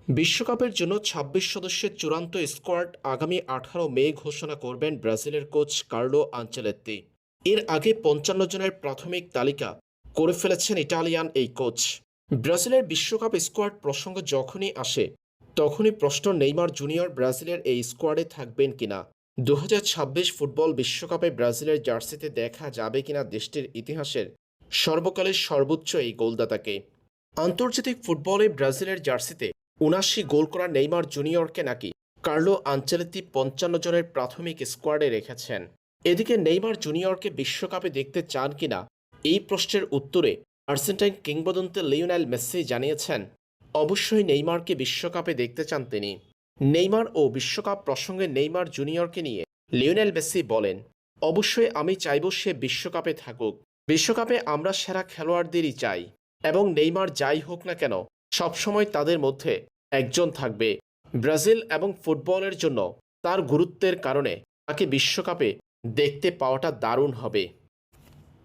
বিশ্বকাপের জন্য ২৬ সদস্যের চূড়ান্ত স্কোয়াড আগামী ১৮ মে ঘোষণা করবেন ব্রাজিলের কোচ কার্লো আনচেলত্তি। এর আগে ৫৫ জনের প্রাথমিক তালিকা করে ফেলেছেন ইটালিয়ান এই কোচ। ব্রাজিলের বিশ্বকাপ স্কোয়াড প্রসঙ্গ যখনই আসে তখনই প্রশ্ন নেইমার জুনিয়র ব্রাজিলের এই স্কোয়াডে থাকবেন কিনা। ২০২৬ ফুটবল বিশ্বকাপে ব্রাজিলের জার্সিতে দেখা যাবে কিনা দেশটির ইতিহাসের সর্বকালের সর্বোচ্চ এই গোলদাতাকে। আন্তর্জাতিক ফুটবলে ব্রাজিলের জার্সিতে ৭৯ গোল করা নেইমার জুনিয়রকে নাকি কার্লো আনচেলত্তি ৫৫ জনের প্রাথমিক স্কোয়াডে রেখেছেন। এদিকে নেইমার জুনিয়রকে বিশ্বকাপে দেখতে চান কিনা এই প্রশ্নের উত্তরে আর্জেন্টাইন কিংবদন্তি লিওনেল মেসি জানিয়েছেন, অবশ্যই নেইমারকে বিশ্বকাপে দেখতে চান তিনি। নেইমার ও বিশ্বকাপ প্রসঙ্গে নেইমার জুনিয়রকে নিয়ে লিওনেল মেসি বলেন, অবশ্যই আমি চাইব সে বিশ্বকাপে থাকুক। বিশ্বকাপে আমরা সেরা খেলোয়াড়দেরই চাই এবং নেইমার যাই হোক না কেন সবসময় তাদের মধ্যে একজন থাকবে। ব্রাজিল এবং ফুটবলের জন্য তার গুরুত্বের কারণে তাকে বিশ্বকাপে দেখতে পাওয়াটা দারুণ হবে।